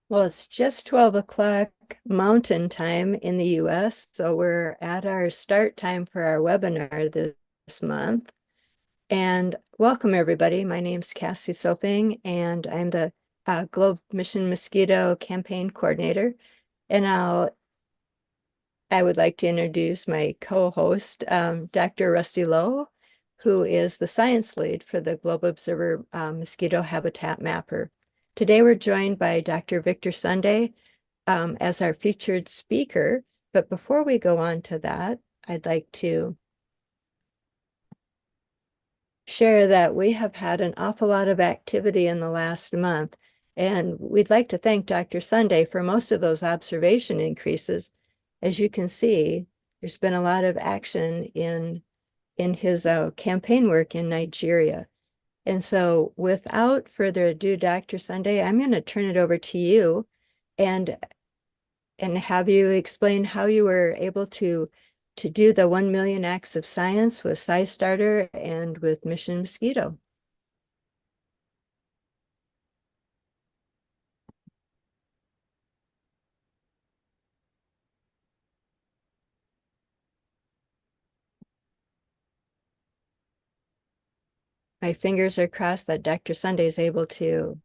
Well, it's just 12 o'clock Mountain Time in the US, so we're at our start time for our webinar this month. And welcome, everybody. My name's Cassie Soping, and I'm the Globe Mission Mosquito Campaign Coordinator. And I would like to introduce my co-host, Dr. Rusty Lowe, who is the science lead for the Globe Observer Mosquito Habitat Mapper. Today, we're joined by Dr. Victor Sunday as our featured speaker. But before we go on to that, I'd like to share that we have had an awful lot of activity in the last month. And we'd like to thank Dr. Sunday for most of those observation increases. As you can see, there's been a lot of action in his campaign work in Nigeria. And so without further ado, Dr. Sunday, I'm going to turn it over to you and have you explain how you were able to do the 1 million acts of science with SciStarter and with Mission Mosquito. My fingers are crossed that Dr. Sunday is able to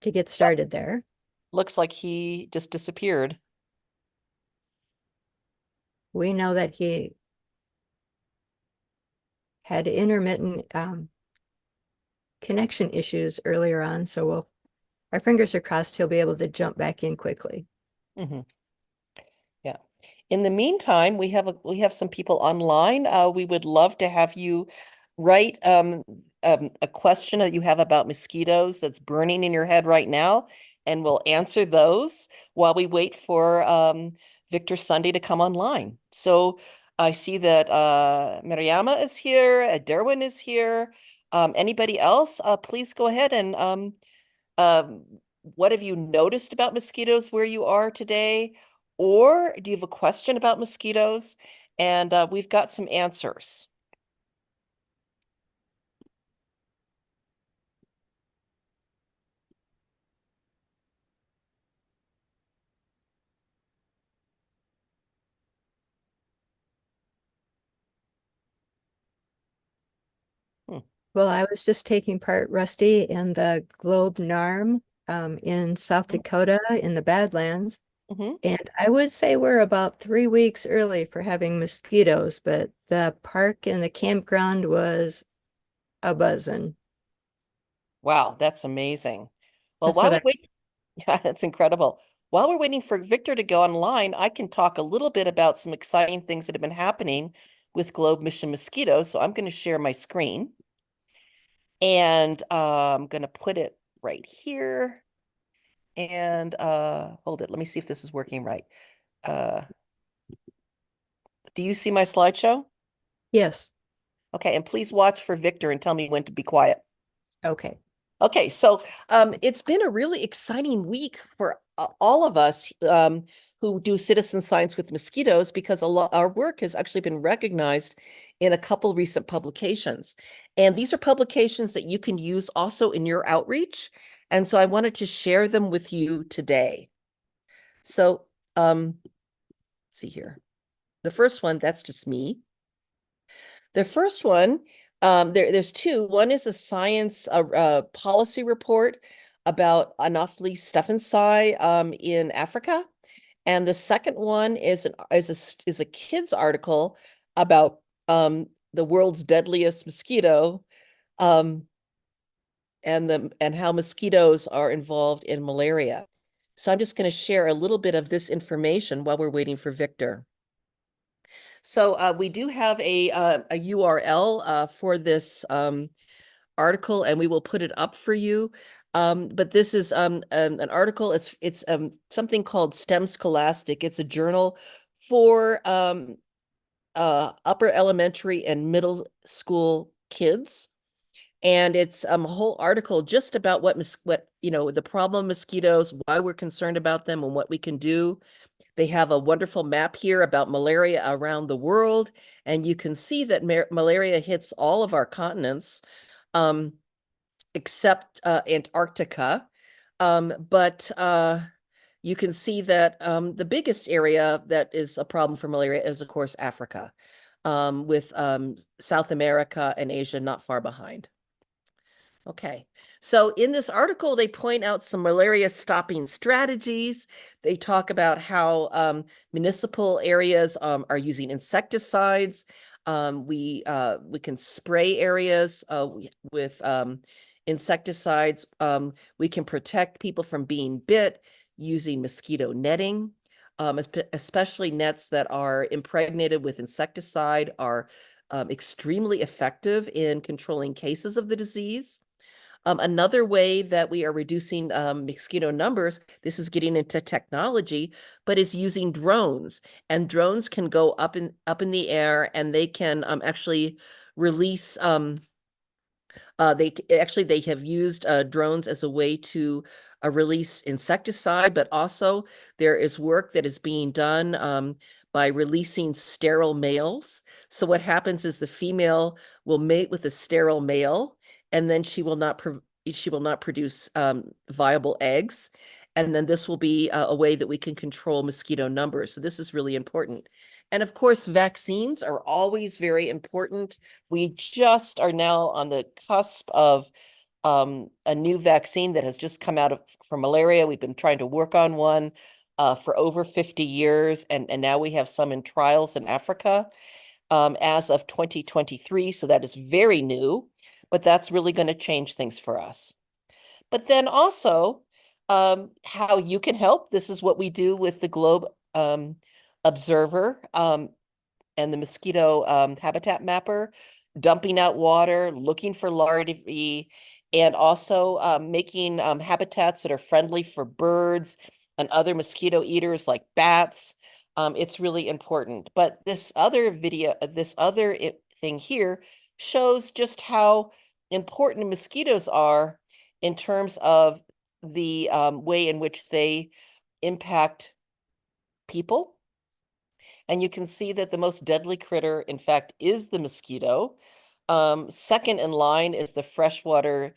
get started there. Looks like he just disappeared. We know that he had intermittent connection issues earlier on, so our fingers are crossed he'll be able to jump back in quickly. Hmm. Yeah. In the meantime, we have some people online. We would love to have you write a question that you have about mosquitoes that's burning in your head right now, and we'll answer those while we wait for Victor Sunday to come online. So I see that Mariama is here, Derwin is here. Anybody else? Please go ahead and Um, what have you noticed about mosquitoes where you are today? Or do you have a question about mosquitoes? And we've got some answers. Hmm. Well, I was just taking part, Rusty, in the Globe NARM in South Dakota in the Badlands. Mm-hmm. And I would say we're about 3 weeks early for having mosquitoes, but the park and the campground was a buzzing. Wow, that's amazing. Well, That's what while we I, wait, yeah, that's incredible. While we're waiting for Victor to go online, I can talk a little bit about some exciting things that have been happening with Globe Mission Mosquitoes. So I'm going to share my screen and I'm going to put it right here. And hold it. Let me see if this is working right. Uh, do you see my slideshow? yes. Okay, and please watch for Victor and tell me when to be quiet. Okay. Okay, so it's been a really exciting week for all of us who do citizen science with mosquitoes because our work has actually been recognized in a couple recent publications. And these are publications that you can use also in your outreach. And so I wanted to share them with you today. So see here. The first one, that's just me. The first one, there's two. One is a science policy report about Anopheles stephensi in Africa, and the second one is a kids article about the world's deadliest mosquito, um, and how mosquitoes are involved in malaria. So I'm just going to share a little bit of this information while we're waiting for Victor. So we do have a URL for this article, and we will put it up for you. But this is an article. It's something called STEM Scholastic. It's a journal for upper elementary and middle school kids. And it's a whole article just about what the problem mosquitoes, why we're concerned about them, and what we can do. They have a wonderful map here about malaria around the world, and you can see that malaria hits all of our continents, except Antarctica. But you can see that the biggest area that is a problem for malaria is, of course, Africa, with South America and Asia not far behind. Okay, so in this article, they point out some malaria stopping strategies. They talk about how municipal areas are using insecticides. We can spray areas with insecticides. We can protect people from being bit using mosquito netting. Especially nets that are impregnated with insecticide are extremely effective in controlling cases of the disease. Another way that we are reducing mosquito numbers, this is getting into technology, but is using drones. And drones can go up in the air, and they can actually release. They have used drones as a way to release insecticide, but also there is work that is being done by releasing sterile males. So what happens is the female will mate with a sterile male, and then she will not produce viable eggs. And then this will be a way that we can control mosquito numbers. So this is really important. And of course, vaccines are always very important. We just are now on the cusp of a new vaccine that has just come out for malaria. We've been trying to work on one for over 50 years, and now we have some in trials in Africa as of 2023. So that is very new, but that's really going to change things for us. But then also how you can help. This is what we do with the Globe Observer and the mosquito habitat mapper, dumping out water, looking for larvae, and also making habitats that are friendly for birds and other mosquito eaters like bats. It's really important. But this other thing here shows just how important mosquitoes are in terms of the way in which they impact people. And you can see that the most deadly critter, in fact, is the mosquito. Second in line is the freshwater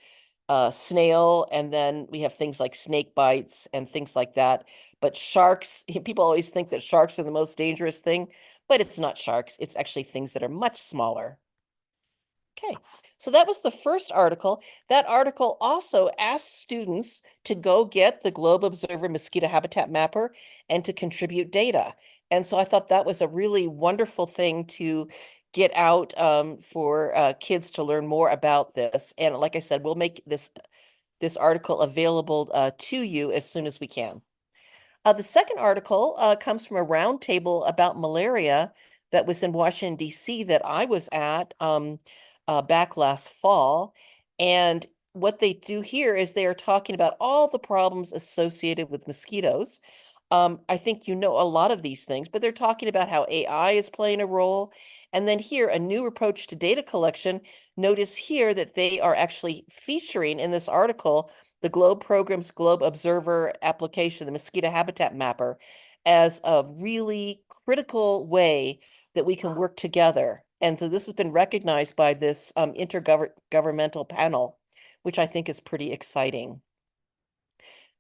snail, and then we have things like snake bites and things like that. But sharks, people always think that sharks are the most dangerous thing, but it's not sharks. It's actually things that are much smaller. Okay, so that was the first article. That article also asked students to go get the Globe Observer Mosquito Habitat Mapper and to contribute data. And so I thought that was a really wonderful thing to get out for kids to learn more about this. And like I said, we'll make this article available to you as soon as we can. The second article comes from a roundtable about malaria that was in Washington, D.C. that I was at back last fall. And what they do here is they are talking about all the problems associated with mosquitoes. I think you know a lot of these things, but they're talking about how AI is playing a role. And then here, a new approach to data collection. Notice here that they are actually featuring in this article the Globe Program's Globe Observer application, the Mosquito Habitat Mapper, as a really critical way that we can work together. And so this has been recognized by this intergovernmental panel, which I think is pretty exciting.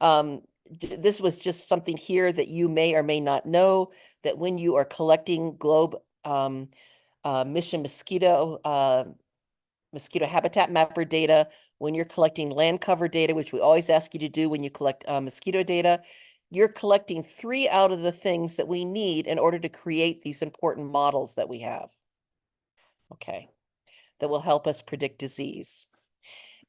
This was just something here that you may or may not know, that when you are collecting Globe Mission Mosquito Habitat Mapper data, when you're collecting land cover data, which we always ask you to do when you collect mosquito data, you're collecting 3 out of the things that we need in order to create these important models that we have. Okay, that will help us predict disease.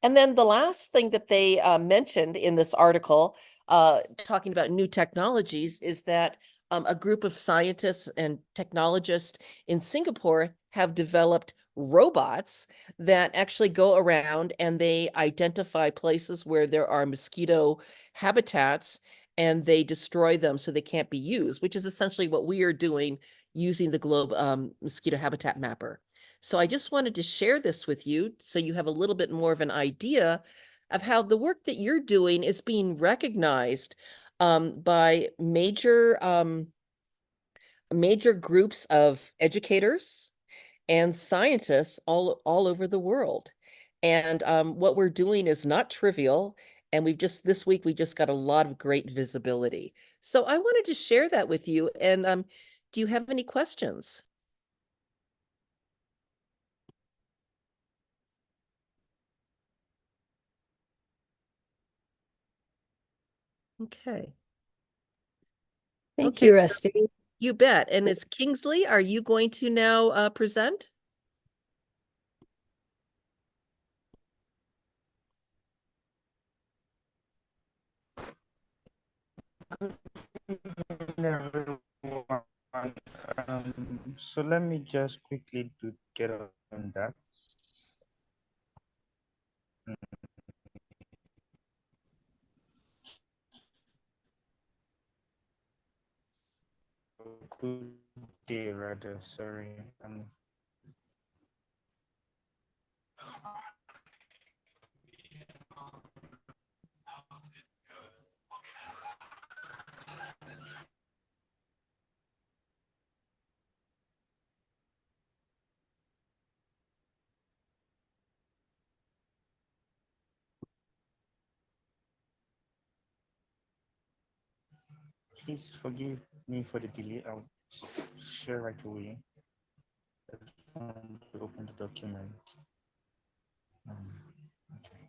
And then the last thing that they mentioned in this article, talking about new technologies, is that a group of scientists and technologists in Singapore have developed robots that actually go around and they identify places where there are mosquito habitats and they destroy them so they can't be used, which is essentially what we are doing using the Globe Mosquito Habitat Mapper. So I just wanted to share this with you so you have a little bit more of an idea of how the work that you're doing is being recognized by major groups of educators and scientists all over the world. And what we're doing is not trivial, And this week, we just got a lot of great visibility. So I wanted to share that with you. And do you have any questions? Okay. Thank Okay, you, so Rusty. you bet. And is Kingsley, are you going to now present? Everyone. So let me just quickly get on that. Good day, rather. Sorry. Please forgive me for the delay. I'll share right away. I just want to open the document. Okay.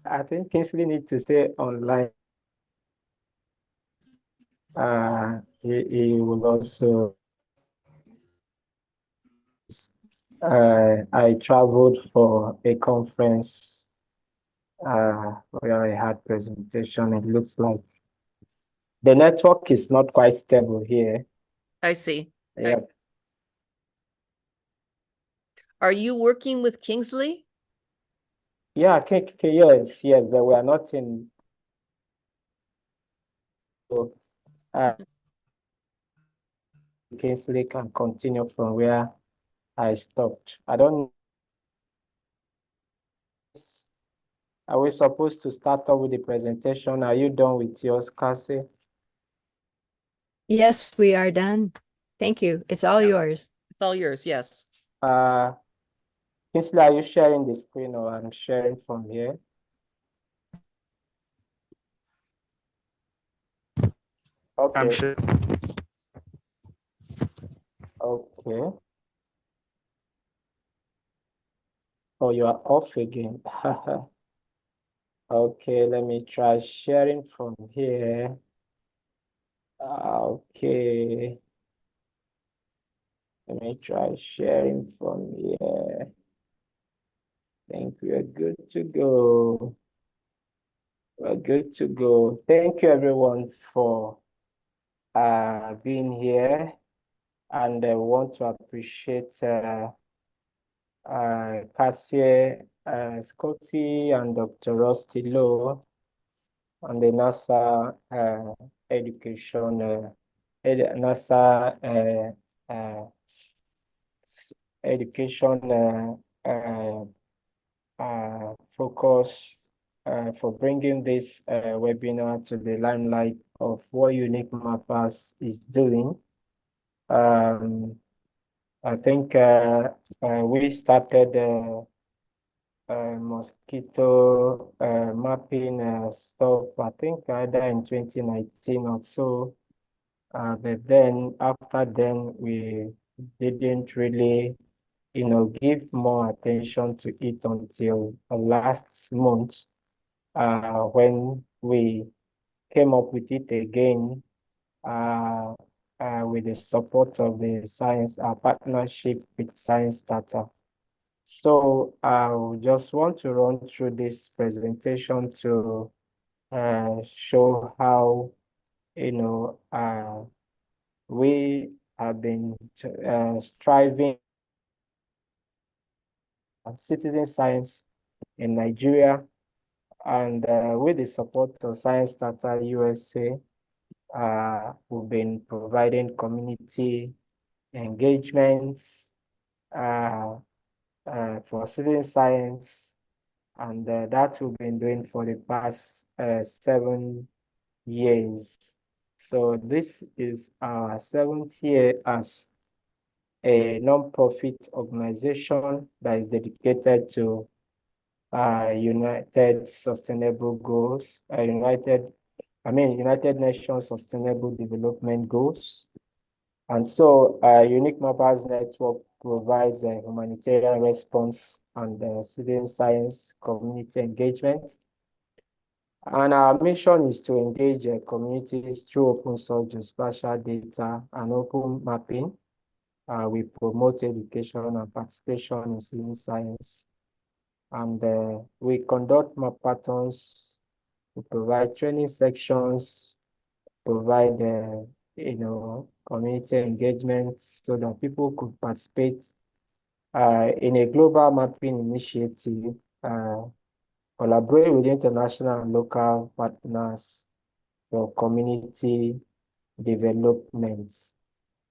I think Kingsley needs to stay online. He will also. I traveled for a conference where I had presentation. It looks like the network is not quite stable here. I see. Yep. Are you working with Kingsley? Yeah, yes, but we are not in. So, Kingsley can continue from where I stopped. I don't. Are we supposed to start off with the presentation? Are you done with yours, Cassie? Yes, we are done. Thank you. It's all yours. It's all yours, yes. Kingsley, are you sharing the screen or I'm sharing from here? Okay. I'm sure. Okay. Oh, you are off again. Okay, let me try sharing from here. Okay. Let me try sharing from here. I think we are good to go. We're good to go. Thank you everyone for being here. And I want to appreciate Cassie Scotty and Dr. Rusty Lowe on the NASA NASA education focus for bringing this webinar to the limelight of what Unique Mappers is doing. I think we started mosquito mapping stuff, I think either in 2019 or so. But then after then, we didn't really, give more attention to it until last month when we came up with it again with the support of the our partnership with Science Starter. So I just want to run through this presentation to show how, we have been striving citizen science in Nigeria, and with the support of Science Starter USA, we've been providing community engagements for citizen science and that we've been doing for the past 7 years. So this is our 7th year as a non-profit organization that is dedicated to United Sustainable Goals, United Nations Sustainable Development Goals. And so Unique Mappers Network provides a humanitarian response and citizen science community engagement. And our mission is to engage communities through open source geospatial data and open mapping. We promote education and participation in citizen science. And we conduct mappathons, we provide training sections, provide community engagement so that people could participate in a global mapping initiative, collaborate with international and local partners for community development.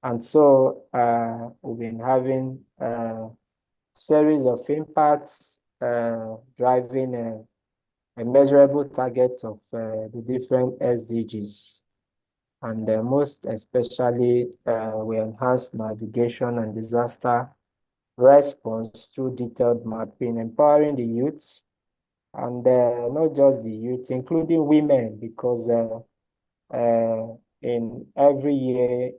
And so we've been having a series of impacts, driving a measurable target of the different SDGs. And most especially, we enhance navigation and disaster response through detailed mapping, empowering the youth, and not just the youth, including women, because in every year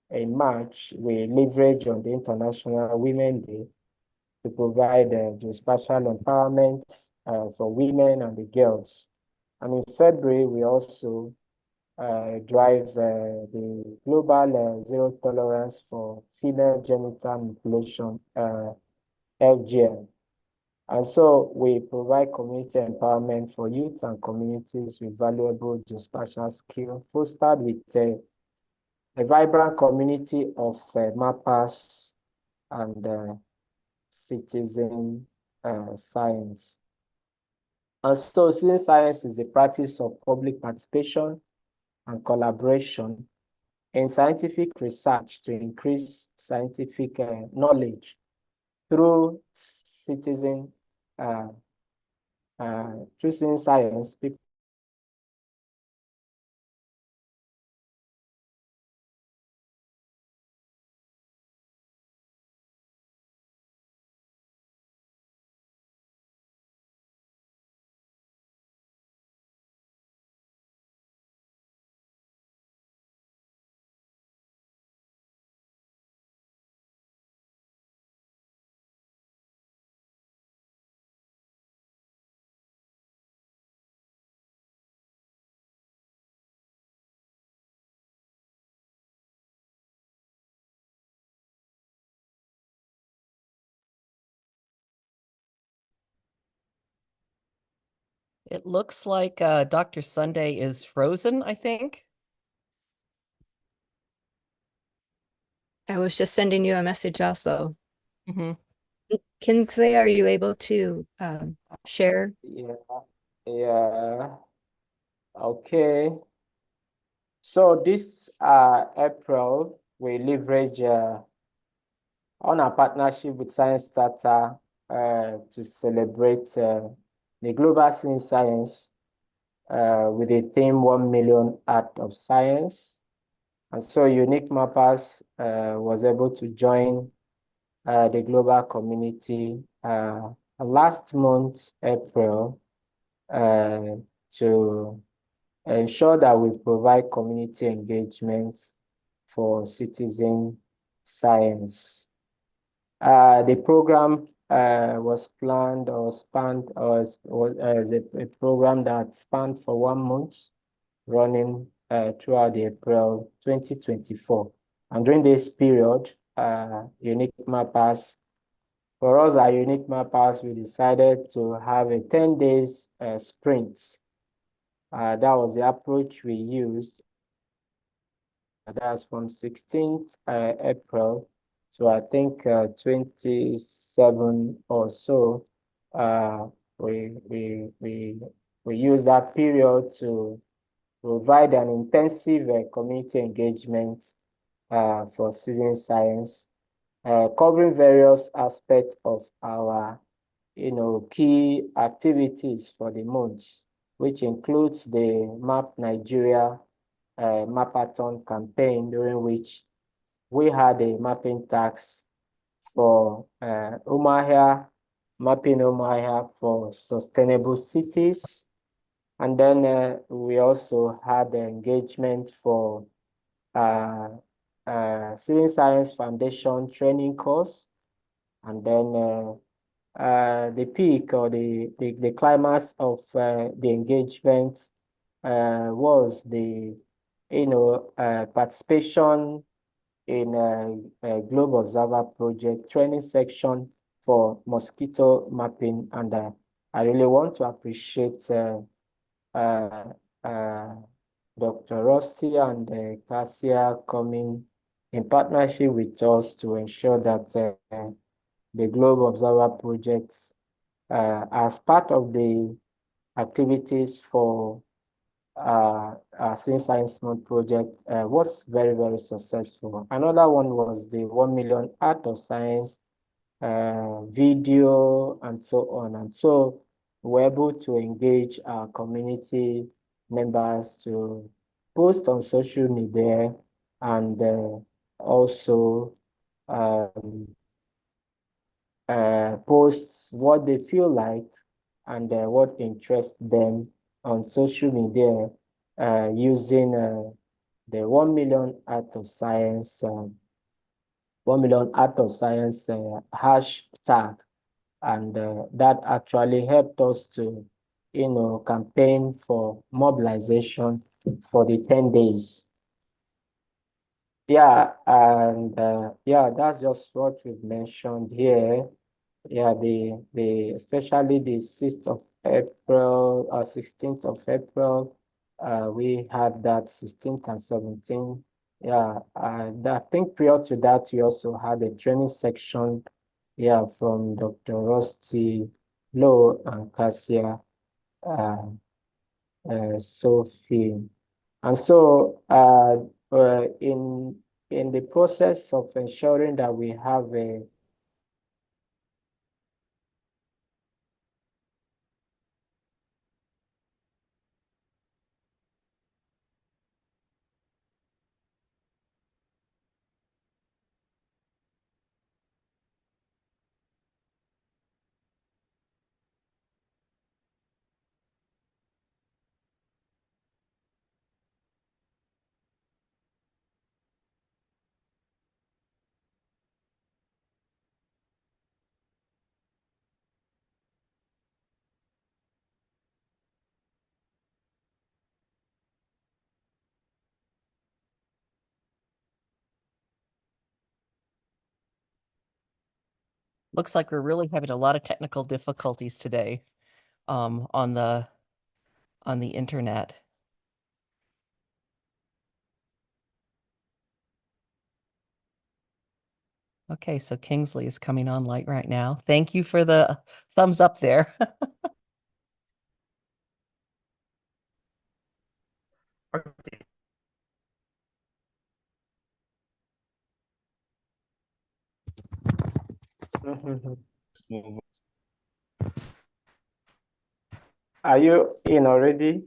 in March, we leverage on the International Women Day to provide geospatial empowerment for women and the girls. And in February, we also drive the global zero tolerance for female genital mutilation, FGM. And so we provide community empowerment for youth and communities with valuable geospatial skills, fostered with a vibrant community of mappers and citizen science. And so citizen science is the practice of public participation and collaboration in scientific research to increase scientific knowledge through citizen science. People It looks like Dr. Sunday is frozen, I think. I was just sending you a message also. Mhm. Kingsley, are you able to share? Yeah. Okay. So this April, we leverage on our partnership with Science Starter to celebrate the Global Citizen Science with the theme 1 million Art of Science. And so Unique Mappers was able to join the global community last month, April, to ensure that we provide community engagement for citizen science. The program was planned or spanned as a program that spanned for 1 month, running throughout April 2024. And during this period, Unique Mappers, for us, our Unique Mappers, we decided to have a 10 days sprint. That was the approach we used. That's from 16th April to I think 27 or so. We use that period to provide an intensive community engagement for citizen science, covering various aspects of our key activities for the month, which includes the Map Nigeria Mapathon campaign, during which we had a mapping task for Umuahia, mapping Umuahia for sustainable cities. And then we also had engagement for Civil Science Foundation training course. And then the peak, or the climax of the engagement was the participation in a Globe Observer project training section for mosquito mapping. And I really want to appreciate Dr. Rusty and Cassia coming in partnership with us to ensure that the Globe Observer projects, as part of the activities for Civil Science Month project, was very, very successful. Another one was the 1 million Art of Science video, and so on. And so we're able to engage our community members to post on social media, and also post what they feel like and what interests them on social media, using the 1 million Art of Science 1 million Art of Science hashtag. And that actually helped us to campaign for mobilization for the 10 days. Yeah, and yeah, that's just what we've mentioned here. Yeah, especially the 6th of April, 16th of April, we had that 16th and 17th. Yeah, and I think prior to that, we also had a training section, yeah, from Dr. Rusty Lowe and Cassia Sophie. And so in the process of ensuring that we have a Looks like we're really having a lot of technical difficulties today on the internet. Okay, so Kingsley is coming on light right now. Thank you for the thumbs up there. Okay. Let's move on. Are you in already?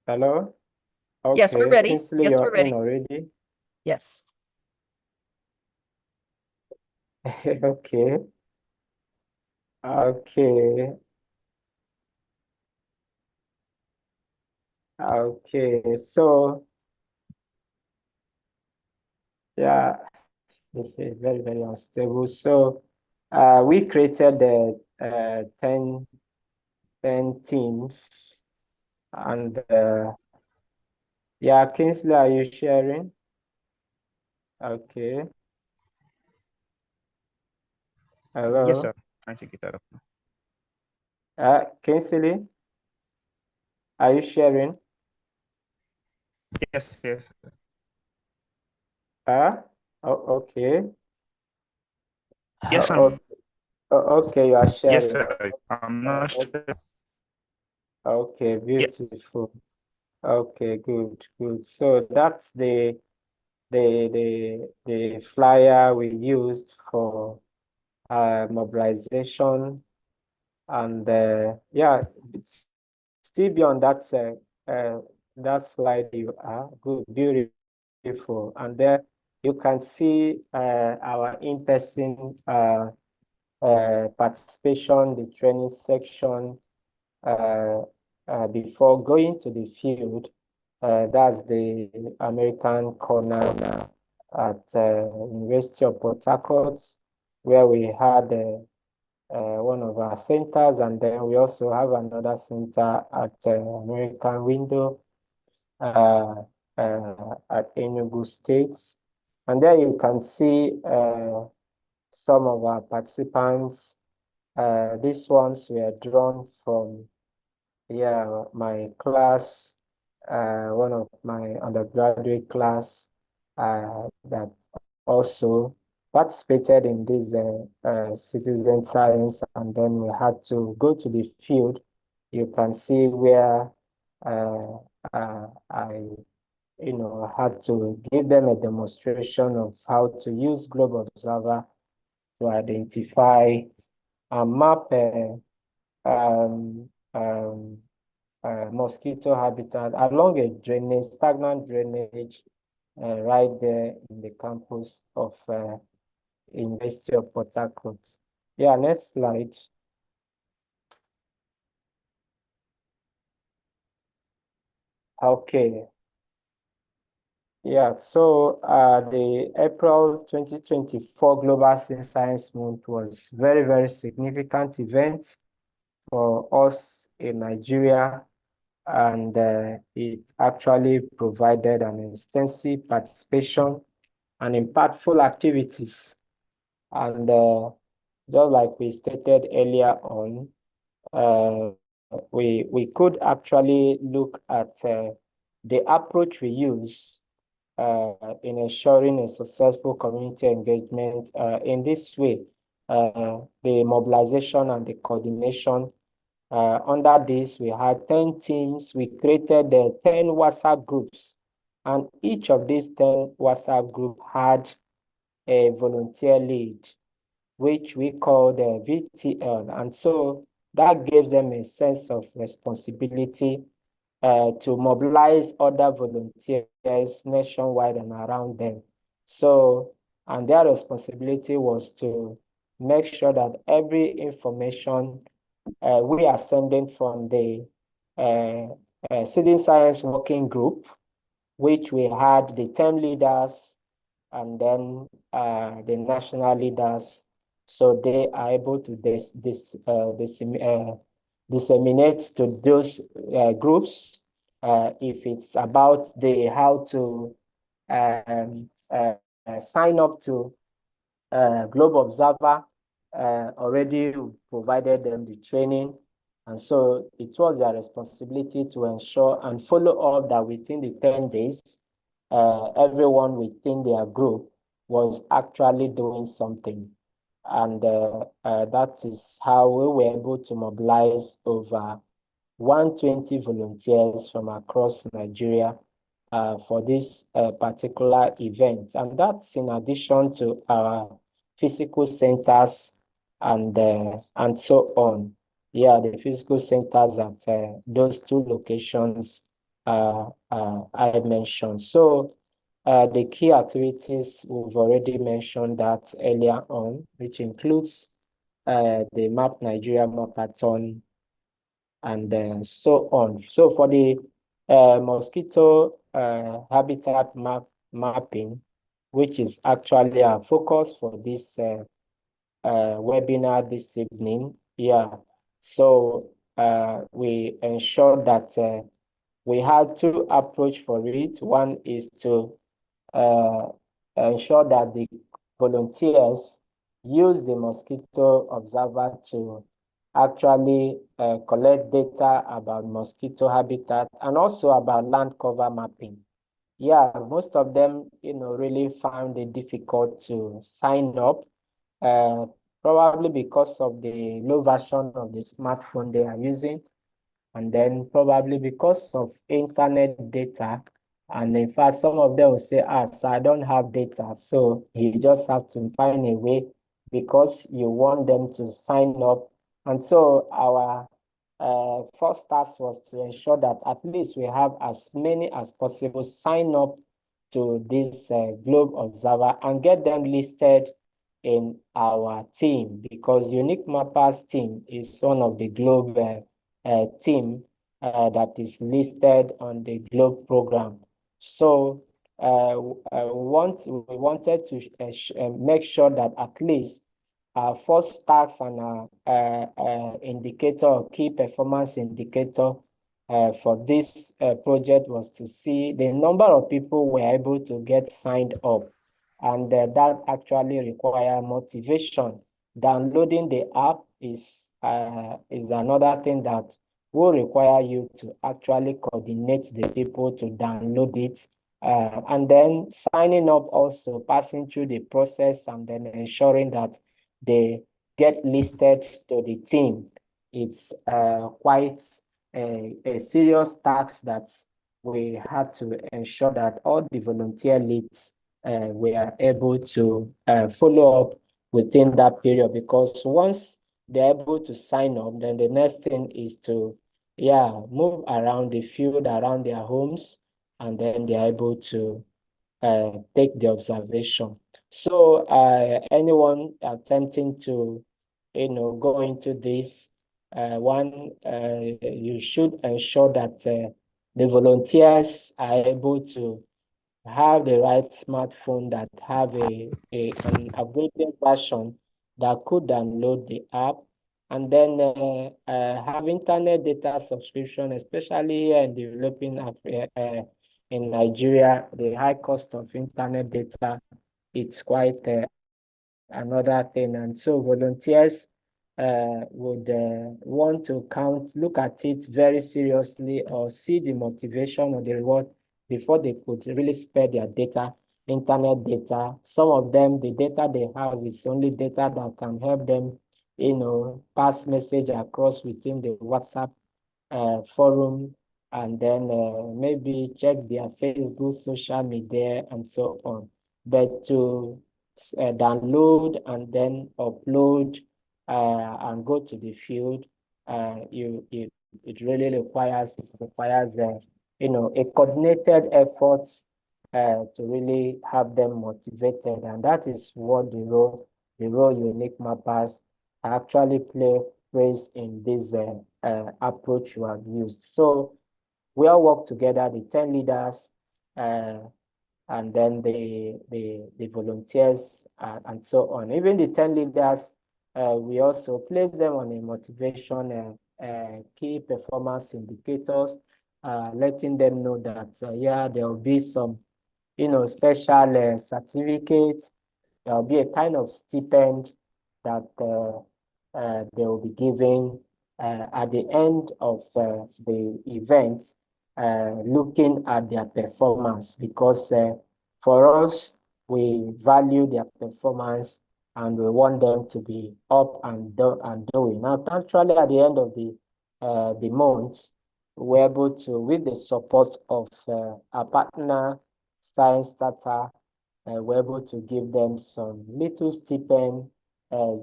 Hello? Yes, we're Okay, ready. Kingsley, Yes, you're we're ready. in already? Yes. Okay. Okay. Okay. So, yeah, okay, very, very unstable. So, we created the 10 teams, and yeah, Kingsley, are you sharing? Okay. Hello? Yes, sir. Trying to get that up. Kingsley, are you sharing? Yes, yes. Oh, okay. Yes, Oh, okay, you are yes, sharing. sir. I'm not sure. Okay, Yes. beautiful. Okay, good, good. So that's the the flyer we used for mobilization, and yeah, still be on that slide you are. Good, beautiful. And there you can see our in-person participation, the training section before going to the field. That's the American corner at University of Port Harcourt, where we had one of our centers, and then we also have another center at American Window at Enugu State. And there you can see some of our participants. These ones were drawn from my class, one of my undergraduate class that also participated in this citizen science, and then we had to go to the field. You can see where I had to give them a demonstration of how to use Globe Observer to identify and map mosquito habitat along a drainage, stagnant drainage, right there in the campus of University of Port Harcourt. Yeah, next slide. Okay. Yeah, so the April 2024 Global Science Month was very, very significant event for us in Nigeria, and it actually provided an extensive participation and impactful activities. And just like we stated earlier on, we could actually look at the approach we use in ensuring a successful community engagement in this way. The mobilization and the coordination. Under this, we had 10 teams. We created 10 WhatsApp groups, and each of these 10 WhatsApp groups had a volunteer lead, which we called VTL. And so that gives them a sense of responsibility to mobilize other volunteers nationwide and around them. So, and their responsibility was to make sure that every information we are sending from the Citizen Science Working Group, which we had the 10 leaders and then the national leaders, so they are able to disseminate to those groups if it's about how to sign up to Globe Observer. Already provided them the training, and so it was their responsibility to ensure and follow up that within the 10 days, everyone within their group was actually doing something. And that is how we were able to mobilize over 120 volunteers from across Nigeria for this particular event. And that's in addition to our physical centers and so on. Yeah, the physical centers at those two locations I mentioned. So the key activities, we've already mentioned that earlier on, which includes the Map Nigeria Mapathon and so on. So for the mosquito habitat mapping, which is actually our focus for this webinar this evening. Yeah, so we ensure that we had two approach for it. One is to ensure that the volunteers use the mosquito observer to actually collect data about mosquito habitat and also about land cover mapping. Yeah, most of them, really found it difficult to sign up, probably because of the low version of the smartphone they are using, and then probably because of internet data And in fact, some of them will say, so I don't have data. So you just have to find a way because you want them to sign up. And so our first task was to ensure that at least we have as many as possible sign up to this Globe Observer and get them listed in our team, because Unique Mappers team is one of the Globe team that is listed on the Globe program. So we wanted to make sure that at least our first task and our indicator, or key performance indicator for this project was to see the number of people were able to get signed up. And that actually require motivation. Downloading the app is another thing that will require you to actually coordinate the people to download it. And then signing up, also passing through the process and then ensuring that they get listed to the team. It's quite a serious task that we had to ensure that all the volunteer leads we are able to follow up within that period, because once they're able to sign up, then the next thing is to move around the field, around their homes, and then they're able to take the observation. So anyone attempting to go into this, you should ensure that the volunteers are able to have the right smartphone that have an upgraded version that could download the app, and then have internet data subscription, especially here in developing in Nigeria. The high cost of internet data, it's quite another thing. And so volunteers would want to look at it very seriously, or see the motivation or the reward before they could really spare their data, internet data. Some of them, the data they have is only data that can help them, pass message across within the WhatsApp forum, and then maybe check their Facebook, social media, and so on. But to download and then upload and go to the field, it really requires a coordinated effort to really have them motivated, and that is what the role Unique Mappers actually plays in this approach you have used. So we all work together, the 10 leaders, and then the volunteers, and so on. Even the 10 leaders, we also place them on a motivation key performance indicators, letting them know that there will be some special certificates. There will be a kind of stipend that they will be giving at the end of the event, looking at their performance, because for us, we value their performance and we want them to be up and doing. Now, actually, at the end of the month, we're able to, with the support of our partner, Science Starter, we're able to give them some little stipend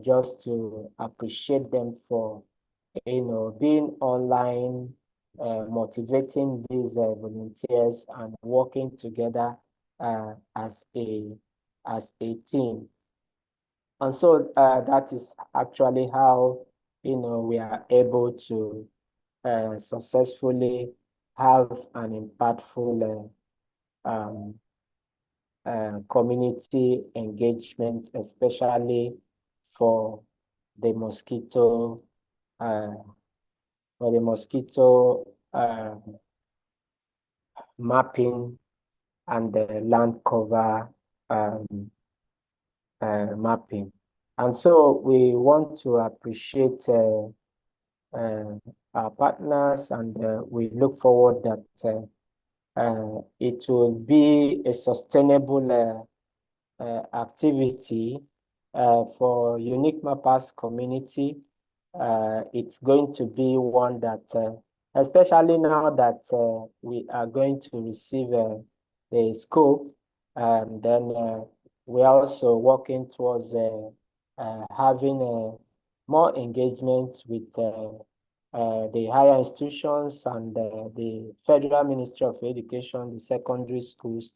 just to appreciate them for being online, motivating these volunteers and working together as a team. And so that is actually how we are able to successfully have an impactful community engagement, especially for the mosquito mapping and the land cover mapping. And so we want to appreciate our partners, and we look forward that it will be a sustainable activity for Unique Mappers community. It's going to be one that, especially now that we are going to receive the scope. Then we're also working towards having more engagement with the higher institutions and the Federal Ministry of Education, the secondary schools.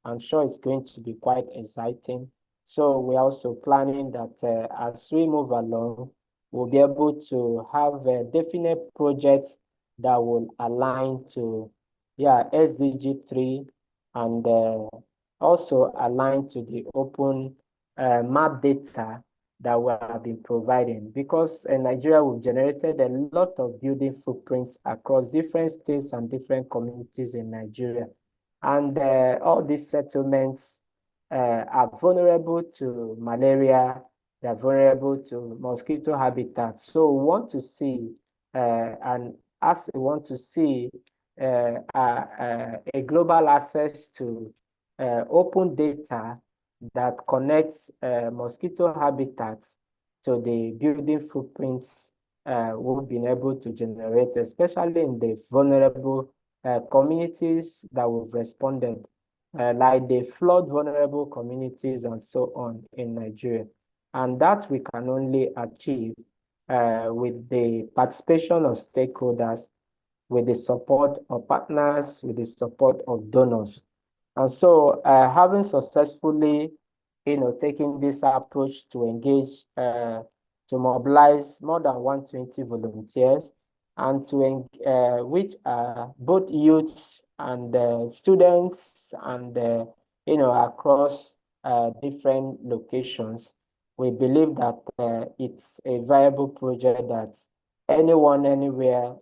I'm sure it's going to be quite exciting. So we're also planning that as we move along, we'll be able to have definite projects that will align to, SDG 3 and also align to the open map data that we have been providing, because in Nigeria, we've generated a lot of building footprints across different states and different communities in Nigeria. And all these settlements are vulnerable to malaria, they're vulnerable to mosquito habitats. So we want to see, and as we want to see a global access to open data that connects mosquito habitats to the building footprints we've been able to generate, especially in the vulnerable communities that we've responded, like the flood vulnerable communities and so on in Nigeria. And that we can only achieve with the participation of stakeholders, with the support of partners, with the support of donors. And so having successfully, taken this approach to engage, to mobilize more than 120 volunteers, and to which are both youths and students and, across different locations, we believe that it's a viable project that anyone, anywhere,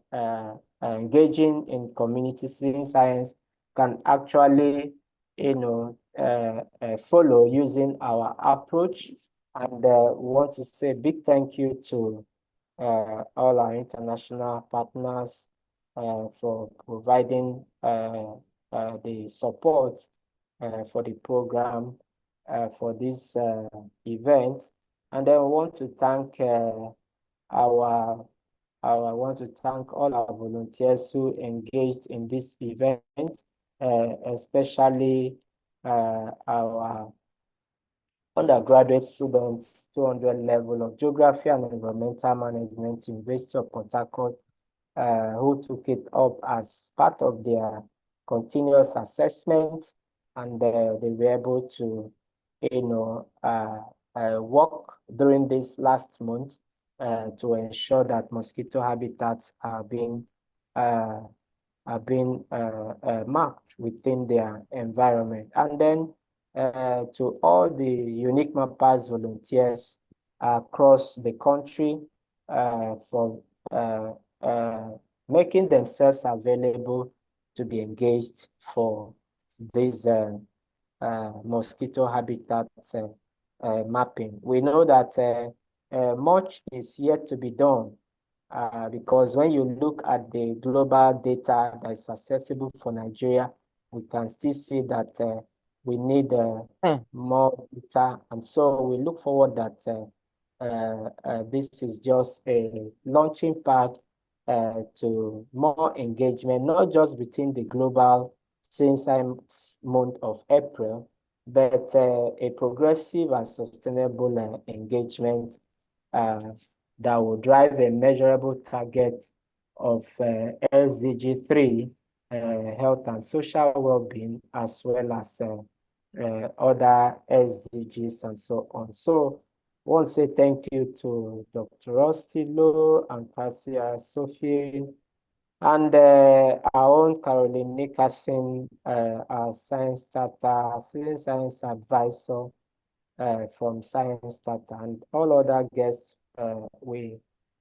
engaging in community science can actually, follow using our approach. And we want to say a big thank you to all our international partners for providing the support for the program for this event. And then we want to thank I want to thank all our volunteers who engaged in this event, especially our undergraduate students, 200 level of Geography and Environmental Management, University of Port Harcourt, who took it up as part of their continuous assessment, and they were able to, work during this last month to ensure that mosquito habitats are being mapped within their environment. And then to all the Unique Mappers volunteers across the country for making themselves available to be engaged for these mosquito habitat mapping. We know that much is yet to be done because when you look at the global data that is accessible for Nigeria, we can still see that we need more data. And so we look forward that this is just a launching pad to more engagement, not just between the global science month of April, but a progressive and sustainable engagement that will drive a measurable target of SDG 3, health and social well-being, as well as other SDGs and so on. So I want to say thank you to Dr. Rostilo and Cassia Sophie, and our own Caroline Nickerson, our science starter, science advisor from Science Starter, and all other guests we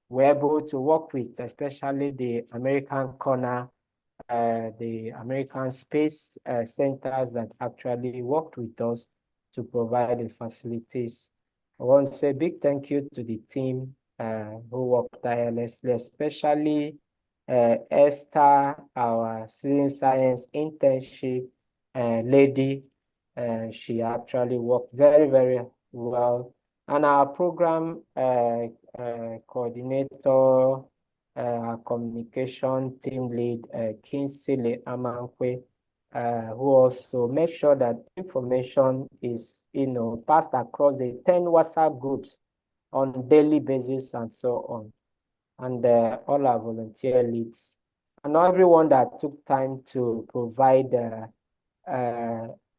were able to work with, especially the American corner, the American space centers that actually worked with us to provide the facilities. I want to say a big thank you to the team who worked tirelessly, especially Esther, our science internship lady. She actually worked very, very well. And our program coordinator, communication team lead, Kinsley Amankwe, who also make sure that information is, passed across the 10 WhatsApp groups on daily basis and so on. And all our volunteer leads and everyone that took time to provide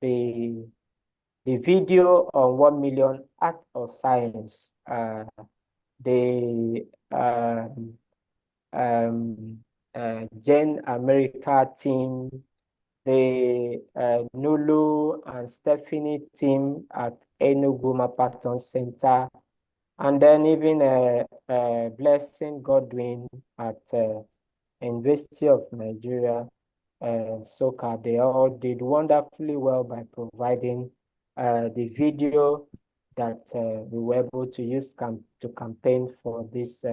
the video on 1 million Art of Science, the Gen America team, the Nulu and Stephanie team at Enugu Marathon Center, and then even Blessing Godwin at University of Nigeria, SOCA. They all did wonderfully well by providing the video that we were able to use to campaign for this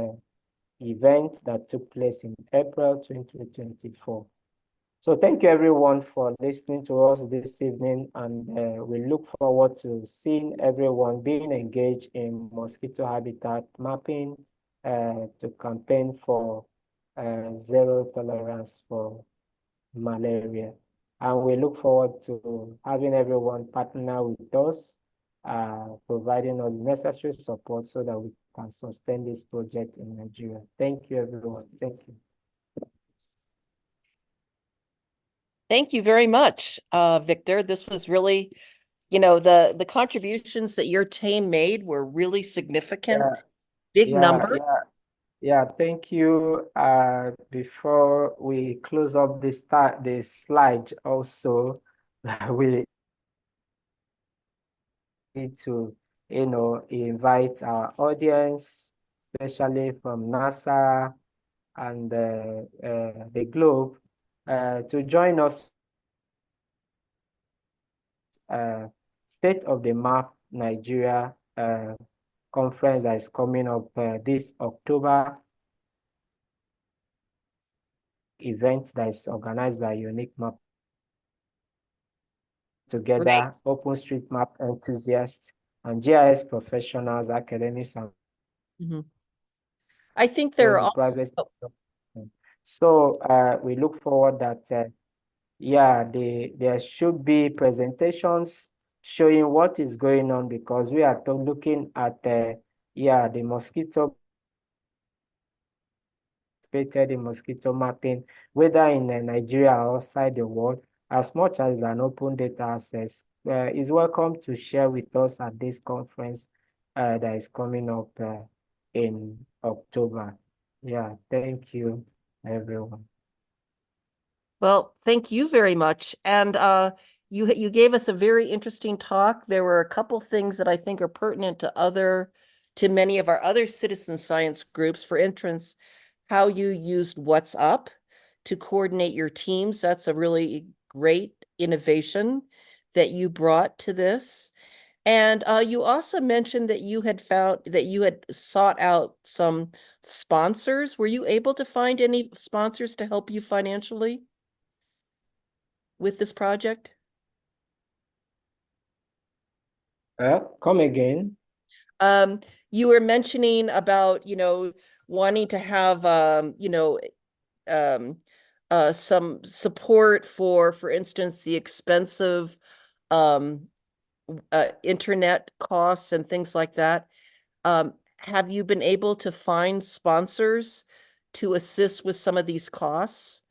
event that took place in April 2024. So thank you everyone for listening to us this evening, and we look forward to seeing everyone being engaged in mosquito habitat mapping to campaign for zero tolerance for malaria. And we look forward to having everyone partner with us, providing us necessary support so that we can sustain this project in Nigeria. Thank you, everyone. Thank you. Thank you very much, Victor. This was really, the contributions that your team made were really significant, big number. Yeah, thank you. Before we close up the slide also, we need to, invite our audience, especially from NASA and the globe, to join us State of the Map Nigeria conference that is coming up this October, event that is organized by Unique Map together, Right. OpenStreetMap enthusiasts and GIS professionals, academics, and I think there are the also, private sector. So we look forward that there should be presentations showing what is going on, because we are looking at the mosquito mapping, whether in Nigeria or outside the world, as much as an open data access, is welcome to share with us at this conference that is coming up in October. Yeah, thank you, everyone. well, thank you very much. And you gave us a very interesting talk. There were a couple things that I think are pertinent to many of our other citizen science groups. For instance, how you used WhatsApp to coordinate your teams. That's a really great innovation that you brought to this. And you also mentioned that you had sought out some sponsors. Were you able to find any sponsors to help you financially with this project? Come again. You were mentioning about, wanting to have, some support for instance, the expensive internet costs and things like that. Have you been able to find sponsors to assist with some of these costs?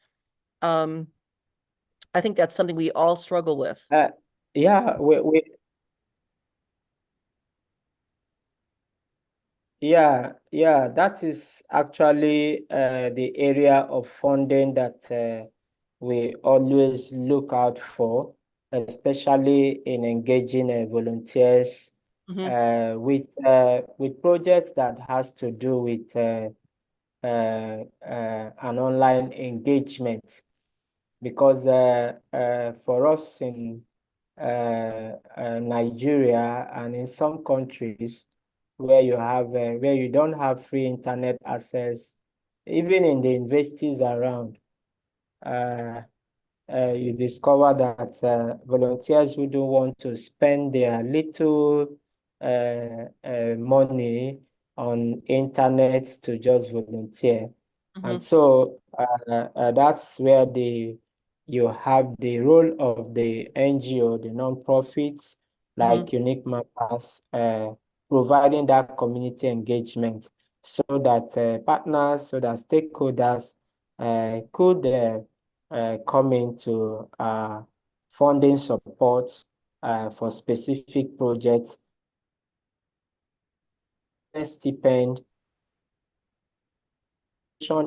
I think that's something we all struggle with. Yeah, that is actually the area of funding that we always look out for, especially in engaging volunteers with projects that has to do with an online engagement, because for us in Nigeria and in some countries where you don't have free internet access, even in the universities around, you discover that volunteers who don't want to spend their little money on internet to just volunteer. And so that's where the you have the role of the NGO, the non-profits, like Unique Mappers, providing that community engagement so that partners, so that stakeholders could come into funding support for specific projects, stipend,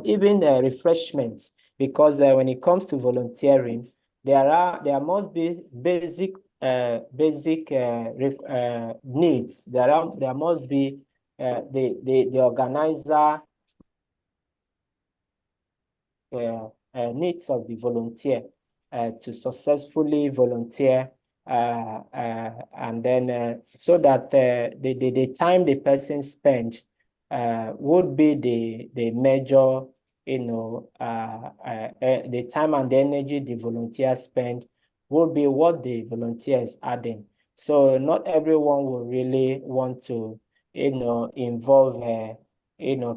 even refreshments, because when it comes to volunteering, there must be basic needs. There must be the organizer needs of the volunteer to successfully volunteer, and then so that the time the person spent would be the major, the time and the energy the volunteer spend would be what the volunteer is adding. So not everyone will really want to, involve,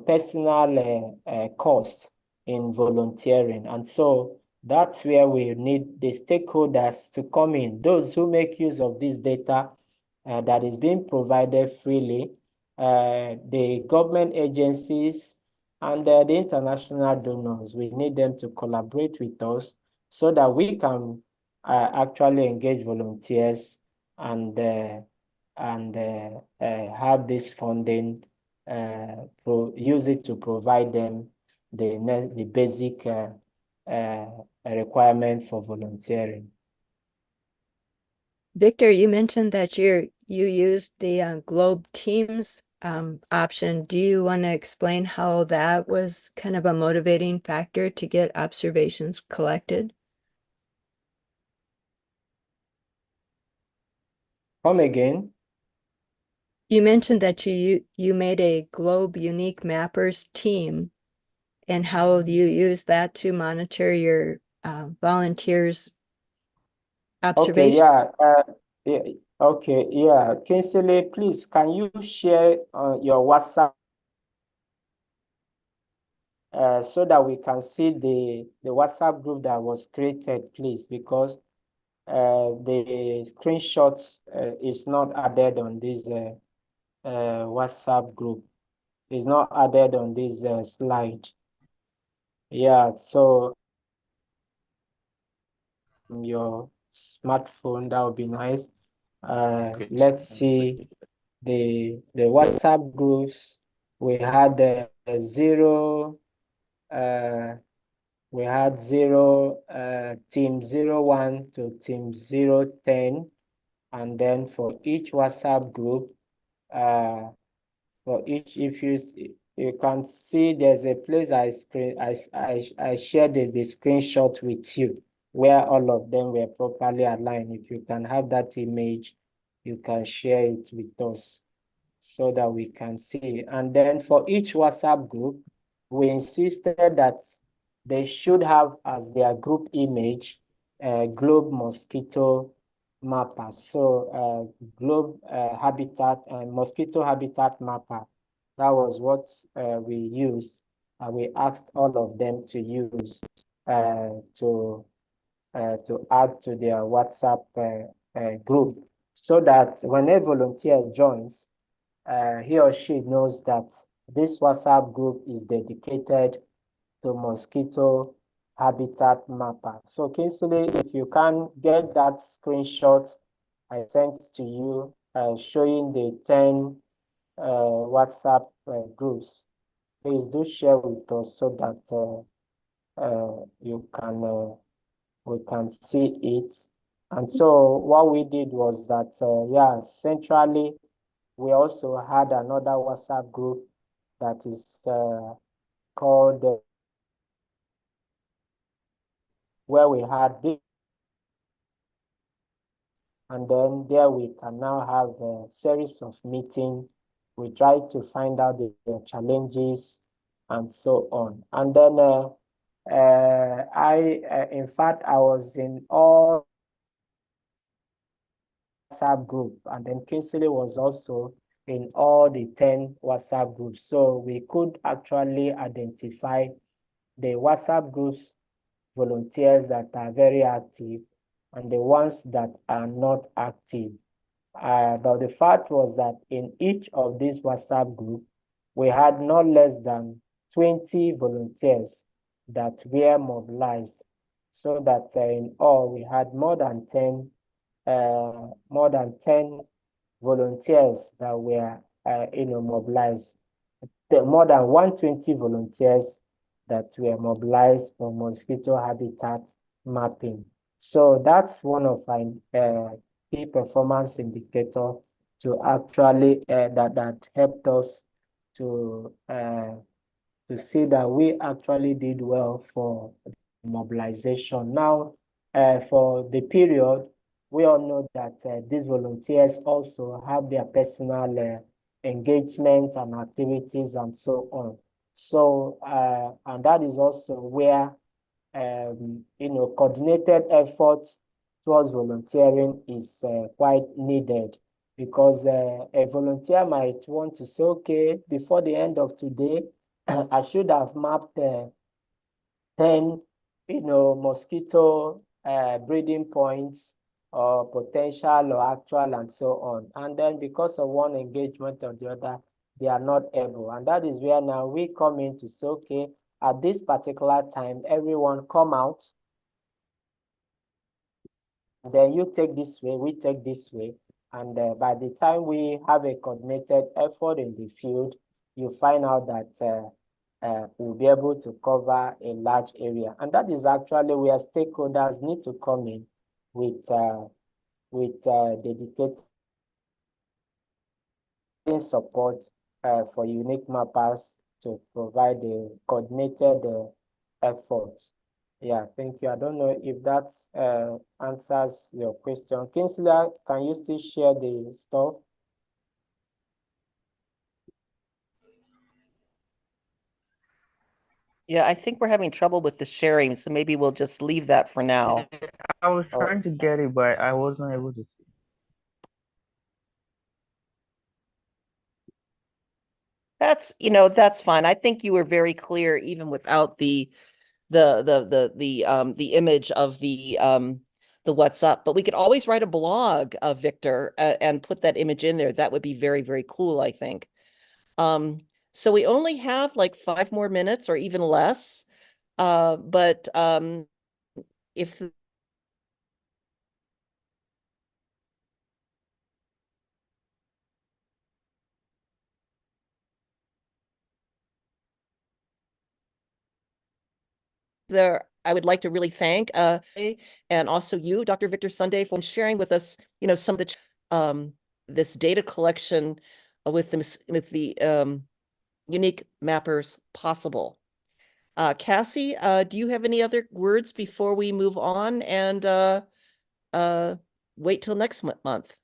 personal costs in volunteering. And so that's where we need the stakeholders to come in, those who make use of this data that is being provided freely, the government agencies, and the international donors. We need them to collaborate with us so that we can actually engage volunteers and have this funding, use it to provide them the basic requirement for volunteering. Victor, you mentioned that you used the Globe Teams option. Do you want to explain how that was kind of a motivating factor to get observations collected? Come again? You mentioned that you made a Globe Unique Mappers team and how you use that to monitor your volunteers' Okay, observations. yeah, okay, yeah. Kinsley, please, can you share your WhatsApp so that we can see the WhatsApp group that was created, please, because the screenshot is not added on this WhatsApp group. It's not added on this slide. Yeah, so your smartphone, that would be nice. Okay, Let's see the WhatsApp groups. We had zero, we had team 01 to team 010, and then for each WhatsApp group, for each, if you can see, there's a place I shared the screenshot with you where all of them were properly aligned. If you can have that image, you can share it with us so that we can see. And then for each WhatsApp group, we insisted that they should have as their group image Globe Mosquito Mapper. So Globe Habitat and Mosquito Habitat Mapper. That was what we used. We asked all of them to use to add to their WhatsApp group, so that when a volunteer joins, he or she knows that this WhatsApp group is dedicated to Mosquito Habitat Mapper. So Kinsley, if you can get that screenshot I sent to you showing the 10 WhatsApp groups, please do share with us so that we can see it. And so what we did was that, yeah, centrally, we also had another WhatsApp group that is called, where we had this, and then there we can now have a series of meetings. We try to find out the challenges and so on. And then in fact, I was in all WhatsApp group, and then Kinsley was also in all the 10 WhatsApp groups. So we could actually identify the WhatsApp groups volunteers that are very active and the ones that are not active. But the fact was that in each of these WhatsApp group, we had not less than 20 volunteers that were mobilized, so that in all we had more than 10 volunteers that were mobilized. More than 120 volunteers that were mobilized for mosquito habitat mapping. So that's one of our key performance indicator to actually that helped us to see that we actually did well for mobilization. Now, for the period, we all know that these volunteers also have their personal engagement and activities and so on. So, and that is also where, coordinated efforts towards volunteering is quite needed, because a volunteer might want to say, okay, before the end of today, I should have mapped 10, mosquito breeding points or potential or actual and so on. And then because of one engagement or the other, they are not able. And that is where now we come in to say, okay, at this particular time, everyone come out. Then you take this way, we take this way. And by the time we have a coordinated effort in the field, you find out that we'll be able to cover a large area. And that is actually where stakeholders need to come in with dedicated support for unique mappers to provide a coordinated effort. Yeah, thank you. I don't know if that answers your question. Kingsley, can you still share the stuff? Yeah, I think we're having trouble with the sharing, so maybe we'll just leave that for now. I was trying to get it, but I wasn't able to see. That's fine. I think you were very clear even without the image of the what's up. But we could always write a blog, Victor, and put that image in there. That would be very, very cool, I think. So we only have like 5 more minutes or even less. But if I would like to really thank and also you, Dr. Victor Sunday, for sharing with us, some of the this data collection with the unique mappers possible. Cassie, do you have any other words before we move on and wait till next month?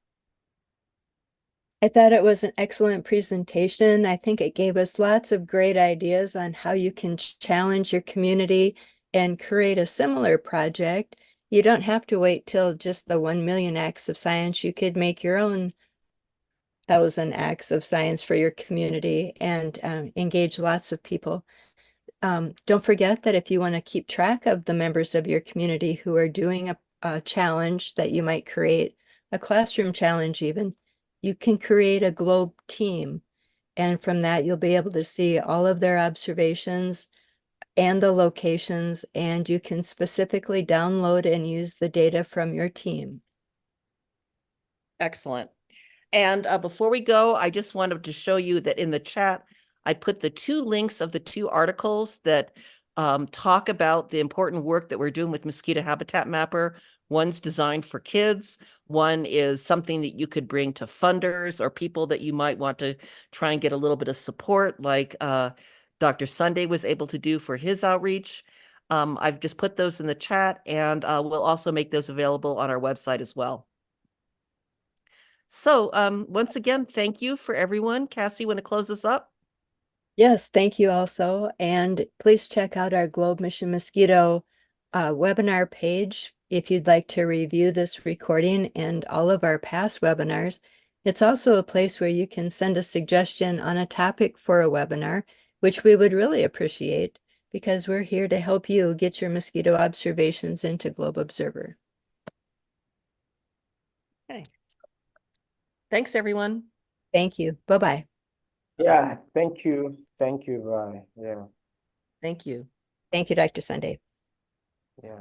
I thought it was an excellent presentation. I think it gave us lots of great ideas on how you can challenge your community and create a similar project. You don't have to wait till just the 1 million acts of science. You could make your own 1,000 acts of science for your community and engage lots of people. Don't forget that if you want to keep track of the members of your community who are doing a challenge that you might create, a classroom challenge even, you can create a globe team. And from that, you'll be able to see all of their observations and the locations, and you can specifically download and use the data from your team. Excellent. And before we go, I just wanted to show you that in the chat, I put the 2 links of the 2 articles that talk about the important work that we're doing with Mosquito Habitat Mapper. One's designed for kids. One is something that you could bring to funders or people that you might want to try and get a little bit of support, like Dr. Sunday was able to do for his outreach. I've just put those in the chat, and we'll also make those available on our website as well. So once again, thank you for everyone. Cassie, want to close this up? Yes, thank you also. And please check out our Globe Mission Mosquito webinar page if you'd like to review this recording and all of our past webinars. It's also a place where you can send a suggestion on a topic for a webinar, which we would really appreciate, because we're here to help you get your mosquito observations into Globe Observer. Okay. Thanks, everyone. Thank you. Bye-bye. Yeah, thank you. Thank you. Bye. Yeah, Thank you. Thank you, Dr. Sunday. yeah.